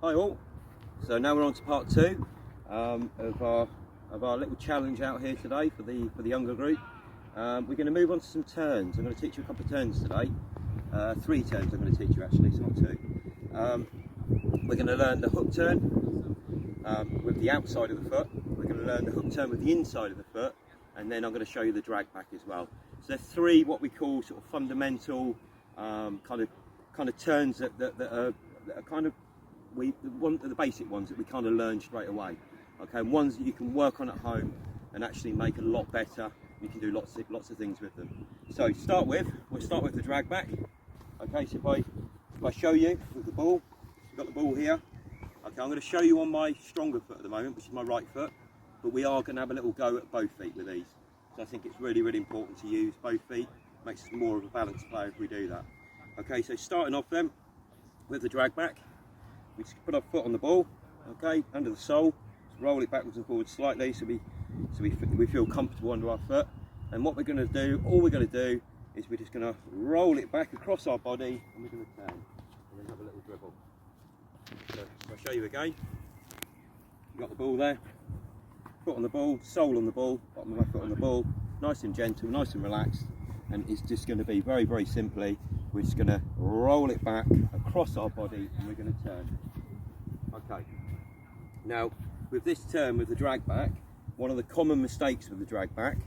Hi all. So now we're on to part two of our little challenge out here today for the younger group. We're going to move on to some turns. I'm going to teach you a couple of turns today. 3 turns I'm going to teach you actually, so not 2. We're going to learn the hook turn with the outside of the foot. We're going to learn the hook turn with the inside of the foot, and then I'm going to show you the drag back as well. So there's 3 what we call sort of fundamental kind of turns that are kind of the basic ones that we kind of learn straight away. Okay, ones that you can work on at home and actually make a lot better. You can do lots of things with them. So we'll start with the drag back. Okay, so if I show you with the ball, we've got the ball here. Okay, I'm going to show you on my stronger foot at the moment, which is my right foot, but we are going to have a little go at both feet with these. So I think it's really important to use both feet. Makes us more of a balanced player if we do that. Okay, so starting off then with the drag back. We just put our foot on the ball, okay, under the sole, just roll it backwards and forwards slightly so we feel comfortable under our foot. And what we're going to do, all we're going to do, is we're just going to roll it back across our body and we're going to turn and then have a little dribble. So I'll show you again. You've got the ball there, foot on the ball, sole on the ball, bottom of my foot on the ball, nice and gentle, nice and relaxed, and it's just going to be very simply, we're just going to roll it back across our body and we're going to turn. Okay, now with this turn with the drag back, one of the common mistakes with the drag back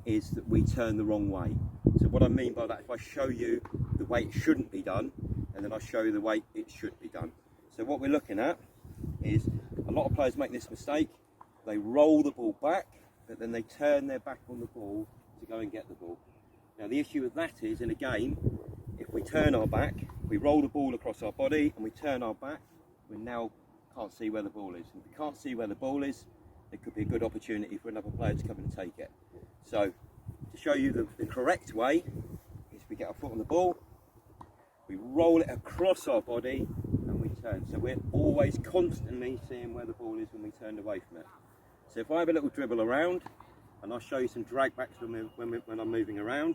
is that we turn the wrong way. So what I mean by that, if I show you the way it shouldn't be done and then I show you the way it should be done. So what we're looking at is a lot of players make this mistake. They roll the ball back, but then they turn their back on the ball to go and get the ball. Now the issue with that is, in a game, if we turn our back, we roll the ball across our body and we turn our back, we now can't see where the ball is. And if we can't see where the ball is, it could be a good opportunity for another player to come and take it. So to show you the correct way is we get our foot on the ball, we roll it across our body and we turn. So we're always constantly seeing where the ball is when we turn away from it. So if I have a little dribble around, and I'll show you some drag backs when I'm moving around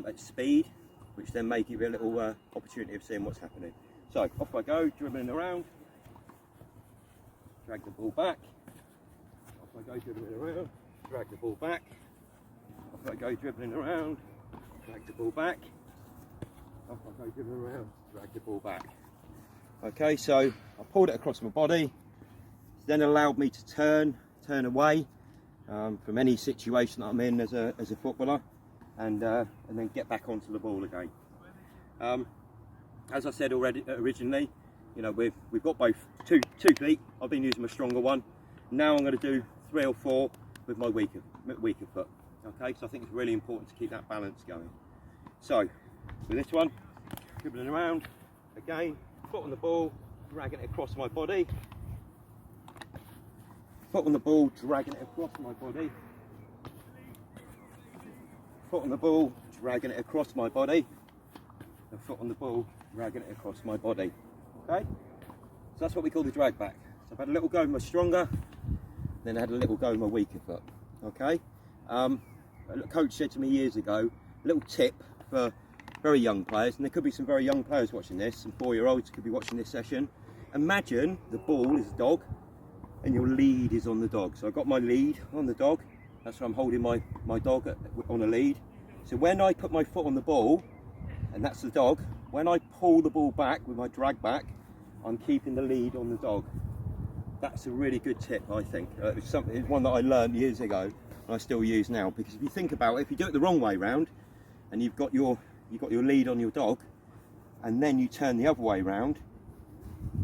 at speed, which then may give you a little opportunity of seeing what's happening. So off I go, dribbling around, drag the ball back, off I go dribbling around, drag the ball back, off I go dribbling around, drag the ball back, off I go dribbling around, drag the ball back. Okay, so I pulled it across my body, it's then allowed me to turn away from any situation that I'm in as a footballer, and then get back onto the ball again. As I said originally, you know, we've got both two feet. I've been using my stronger one. Now I'm going to do 3 or 4 with my weaker foot. Okay, so I think it's really important to keep that balance going. So with this one, dribbling around again, foot on the ball, dragging it across my body. Foot on the ball, dragging it across my body. Foot on the ball, dragging it across my body. And foot on the ball, dragging it across my body. Okay? So that's what we call the drag back. So I've had a little go with my stronger, then I had a little go with my weaker foot. Okay? A coach said to me years ago, a little tip for very young players, and there could be some very young players watching this, some 4-year-olds could be watching this session. Imagine the ball is a dog and your lead is on the dog. So I've got my lead on the dog. That's where I'm holding my dog on a lead. So when I put my foot on the ball, and that's the dog, when I pull the ball back with my drag back, I'm keeping the lead on the dog. That's a really good tip, I think. It's one that I learned years ago and I still use now, because if you think about it, if you do it the wrong way round and you've got your lead on your dog and then you turn the other way round,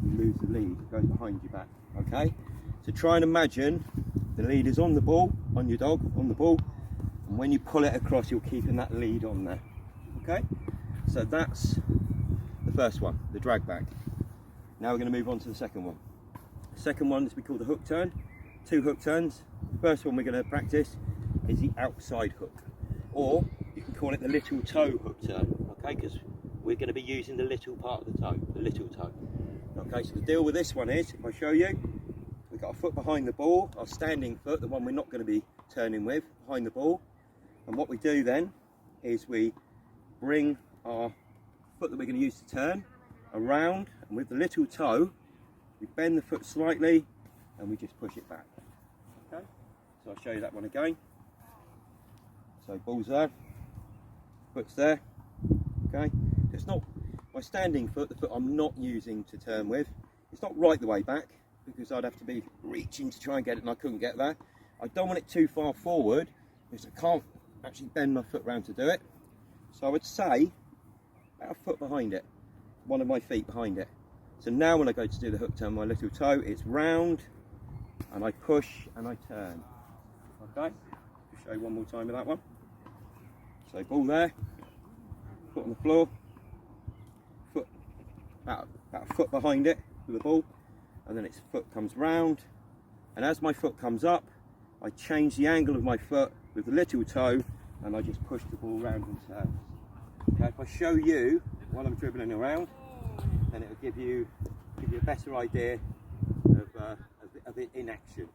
you lose the lead, it goes behind your back. Okay? So try and imagine the lead is on the ball, on your dog, on the ball, and when you pull it across, you're keeping that lead on there. Okay? So that's the first one, the drag back. Now we're going to move on to the second one. The second one is we call the hook turn. 2 hook turns. The first one we're going to practice is the outside hook, or you can call it the little toe hook turn. Okay? Because we're going to be using the little part of the toe, the little toe. Okay? So the deal with this one is, if I show you, we've got our foot behind the ball, our standing foot, the one we're not going to be turning with, behind the ball. And what we do then is we bring our foot that we're going to use to turn around, and with the little toe, we bend the foot slightly and we just push it back. Okay, so I'll show you that one again. So ball's there, foot's there. Okay, it's not my standing foot, the foot I'm not using to turn with. It's not right the way back because I'd have to be reaching to try and get it, and I couldn't get there. I don't want it too far forward because I can't actually bend my foot round to do it. So I would say about a foot behind it, one of my feet behind it. So now when I go to do the hook turn, my little toe, it's round and I push and I turn. Okay, just show you one more time with that one. So ball there, foot on the floor, foot about a foot behind it with the ball, and then its foot comes round, and as my foot comes up, I change the angle of my foot with the little toe and I just push the ball round and turn. Okay, if I show you while I'm dribbling around, then it'll give you a better idea of it in action.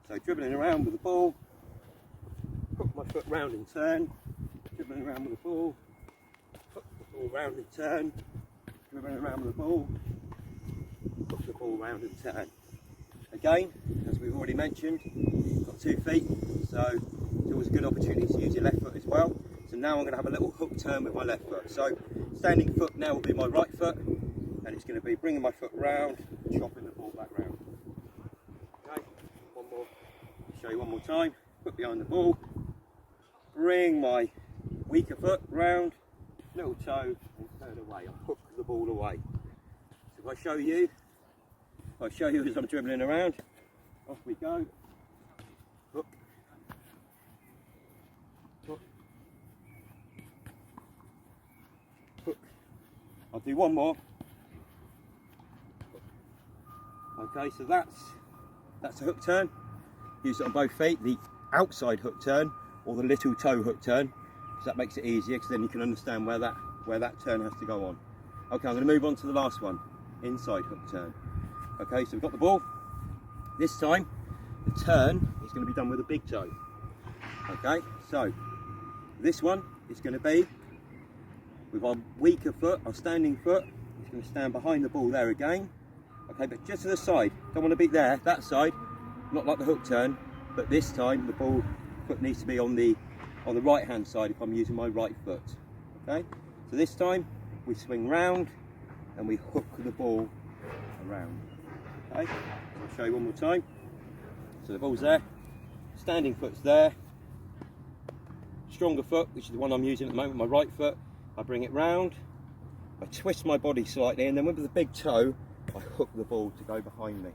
So dribbling around with the ball, hook my foot round and turn, dribbling around with the ball, hook the ball round and turn, dribbling around with the ball, hook the ball round and turn. Again, as we've already mentioned, you've got 2 feet, so it's always a good opportunity to use your left foot as well. So now I'm going to have a little hook turn with my left foot. So standing foot now will be my right foot, and it's going to be bringing my foot round, chopping the ball back round. Okay, one more, show you one more time. Foot behind the ball, bring my weaker foot round, little toe, and turn away. I'll hook the ball away. So if I show you as I'm dribbling around, off we go. Hook, hook, hook. I'll do one more. Okay, so that's a hook turn. Use it on both feet, the outside hook turn or the little toe hook turn, because that makes it easier, because then you can understand where that turn has to go on. Okay, I'm going to move on to the last one, inside hook turn. Okay, so we've got the ball. This time, the turn is going to be done with a big toe. Okay, so this one is going to be with our weaker foot, our standing foot. It's going to stand behind the ball there again. Okay, but just to the side. Don't want to be there, that side, not like the hook turn, but this time the ball foot needs to be on the right hand side if I'm using my right foot. Okay, so this time we swing round and we hook the ball around. Okay, so I'll show you one more time. So the ball's there, standing foot's there, stronger foot, which is the one I'm using at the moment, my right foot. I bring it round, I twist my body slightly, and then with the big toe, I hook the ball to go behind me.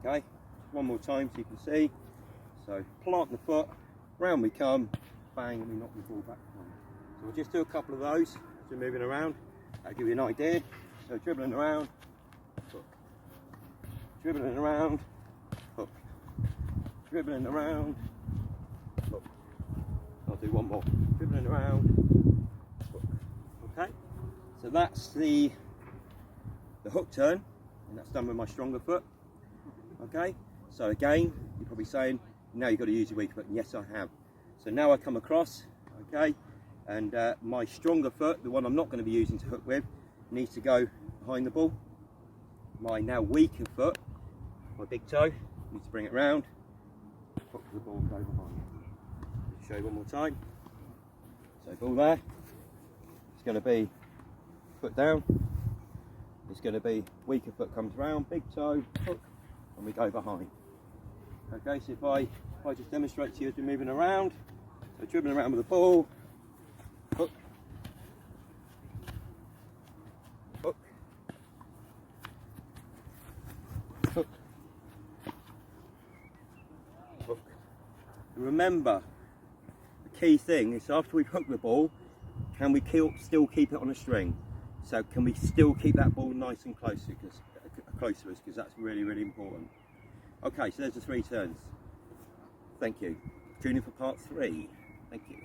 Okay, one more time so you can see. So plant the foot, round we come, bang, and we knock the ball back behind. So we'll just do a couple of those as we're moving around. That'll give you an idea. So dribbling around, hook. Dribbling around, hook. Dribbling around, hook. I'll do one more. Dribbling around, hook. Okay, so that's the hook turn, and that's done with my stronger foot. Okay, so again, you're probably saying, now you've got to use your weaker foot. And yes, I have. So now I come across, okay, and my stronger foot, the one I'm not going to be using to hook with, needs to go behind the ball. My now weaker foot, my big toe, needs to bring it round, hook the ball, go behind. Show you one more time. So ball there, it's going to be foot down, it's going to be weaker foot comes round, big toe, hook, and we go behind. Okay, so if I just demonstrate to you as we're moving around, so dribbling around with the ball, hook, hook, hook, hook. And remember, the key thing is after we've hooked the ball, can we still keep it on a string? So can we still keep that ball nice and close to us, because that's really, really important. Okay, so there's the 3 turns. Thank you. Tune in for part 3. Thank you.